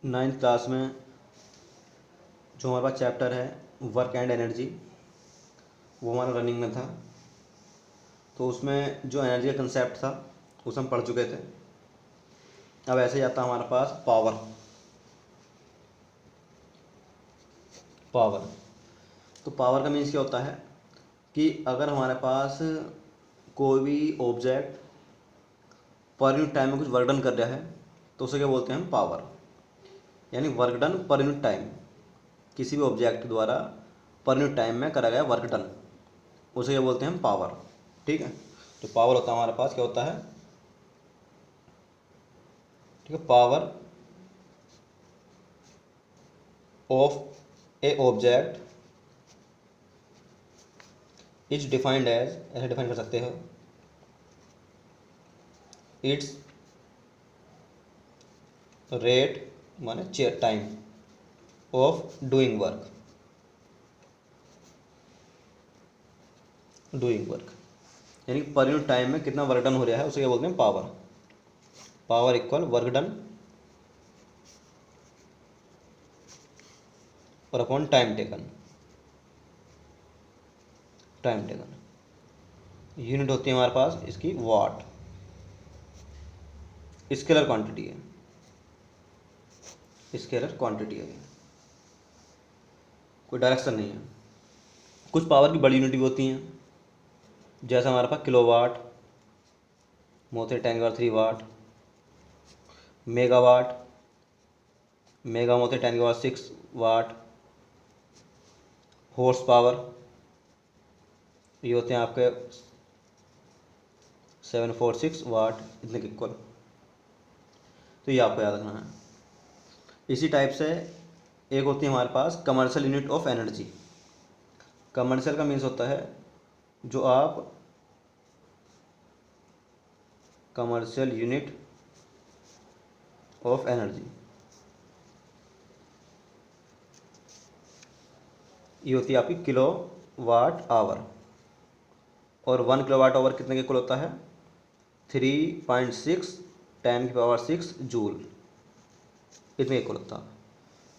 Ninth class में जो हमारे पास चैप्टर है वर्क एंड एनर्जी, वो हमारा रनिंग में था। तो उसमें जो एनर्जी का कंसेप्ट था उसे हम पढ़ चुके थे। अब ऐसे ही आता है हमारे पास पावर। तो पावर का मीन्स क्या होता है कि अगर हमारे पास कोई भी ऑब्जेक्ट पर यूनिट टाइम में कुछ वर्क डन कर रहा है तो उसे क्या बोलते हैं हम? पावर। यानी work done per unit time, किसी भी ऑब्जेक्ट द्वारा पर यूनिट टाइम में करा गया वर्क डन, उसे क्या बोलते हैं हम? पावर। ठीक है, तो पावर होता है हमारे पास क्या होता है? ठीक है, power of a object is defined as, ऐसे डिफाइन कर सकते हो, इट्स रेट माने टाइम ऑफ डूइंग वर्क। यानी पर यूनिट टाइम में कितना वर्क डन हो रहा है उसे क्या बोलते हैं? Power. Power equal work done और अपॉन टाइम टेकन। यूनिट होती है हमारे पास इसकी वाट, स्केलर क्वांटिटी है, कोई डायरेक्शन नहीं है। कुछ पावर की बड़ी यूनिट भी होती हैं, जैसा हमारे पास किलोवाट, मोटे 10⁻³ वाट, मेगावाट, मेगा मोटे 10⁻⁶ वाट, हॉर्स पावर, ये होते हैं आपके 746 वाट, इतने के इक्वल। तो ये आपको याद रखना है। इसी टाइप से एक होती है हमारे पास commercial unit of energy. Commercial का मीन्स होता है जो आप कमर्शियल यूनिट ऑफ एनर्जी, ये होती है आपकी किलो वाट आवर। और 1 किलोवाट आवर कितने के इक्वल होता है? 3.6 10⁻⁶ जूल, इतने इक्वल होता है।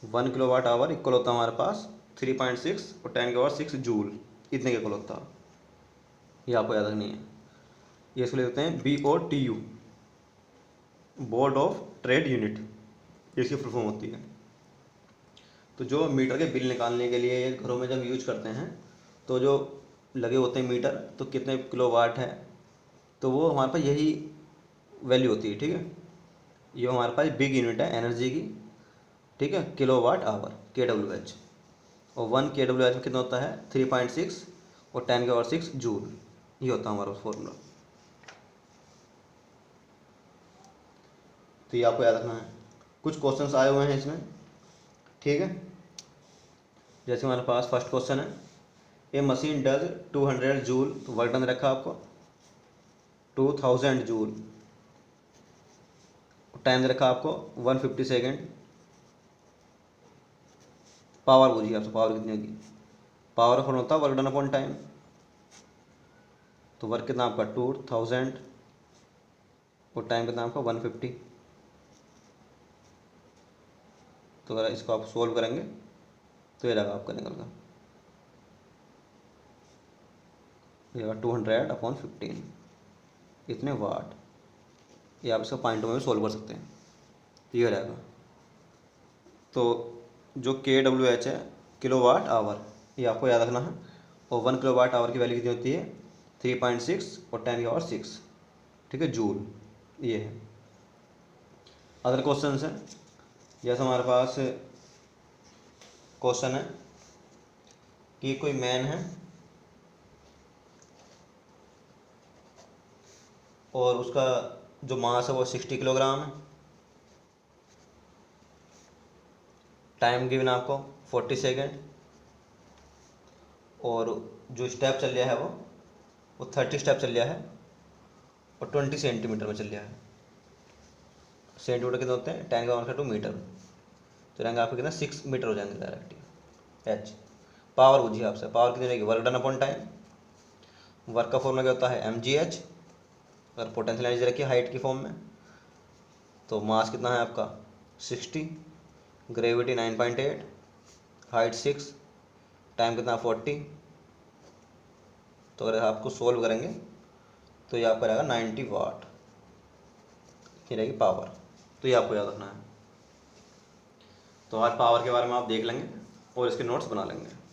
1 किलोवाट आवर इक्वल होता है हमारे पास 3.6 और 10⁻⁶ जूल, इतने के इक्वल होता है। ये आपको याद रखनी है। ये इसको लिखते हैं BOTU, board of trade unit, इसकी फुल फॉर्म होती है। तो जो मीटर के बिल निकालने के लिए घरों में जब यूज करते हैं तो जो लगे होते हैं मीटर, तो कितने किलोवाट है, तो वो हमारे पास यही वैल्यू होती है। ठीक है, ये हमारे पास बिग यूनिट है एनर्जी की। ठीक है, किलोवाट आवर, KWH। और 1 KWH में कितना होता है? 3.6 और 10⁻⁶ जूल, ये होता है हमारा फॉर्मूला। तो ये आपको याद रखना है। कुछ क्वेश्चंस आए हुए हैं इसमें। ठीक है, जैसे हमारे पास फर्स्ट क्वेश्चन है, ए मशीन डज 200 जूल, तो वर्क डन रखा आपको 2000 जूल, टाइम रखा आपको 150 सेकेंड। पावर पूछिए आपसे, पावर कितनी होगी? पावर फॉर्म होता है वर्क डन अपॉन टाइम। तो वर्क कितना आपका 2000 और टाइम कितना आपका 150। तो अगर इसको आप सोल्व करेंगे तो ये रहेगा आपका निकल का, ये 200/15, इतने वाट। ये आप इसको पॉइंटों में भी सोल्व कर सकते हैं, तो ये रहेगा। तो जो KWH है, किलोवाट आवर, ये आपको याद रखना है। और 1 किलोवाट आवर की वैल्यू कितनी होती है? 3.6 और 10⁻⁶। ठीक है, जूल, ये है। अदर क्वेश्चन है, जैसे हमारे पास क्वेश्चन है कि कोई मैन है और उसका जो मास है वो 60 किलोग्राम है। टाइम गिवन आपको 40 सेकेंड, और जो स्टेप चल रहा है वो 30 स्टेप चल रहा है और 20 सेंटीमीटर में चल रहा है। सेंटीमीटर कितने होते हैं? 10⁻² मीटर, तो रहेंगे आपके कितना 6 मीटर हो जाएंगे डायरेक्ट। एच पावर पूछिए आपसे, पावर कितनी रहेगी? Work done upon time. Work का फॉर्मूला क्या होता है? mgh। अगर पोटेंशियल एनर्जी रखिए हाइट की फॉर्म में, तो मास कितना है आपका 60, ग्रेविटी 9.8, हाइट 6, टाइम कितना 40। तो अगर आपको सोल्व करेंगे तो ये आपका रहेगा 90 वाट, ये रहेगी पावर। तो ये आपको याद रखना है। तो आज पावर के बारे में आप देख लेंगे और इसके नोट्स बना लेंगे।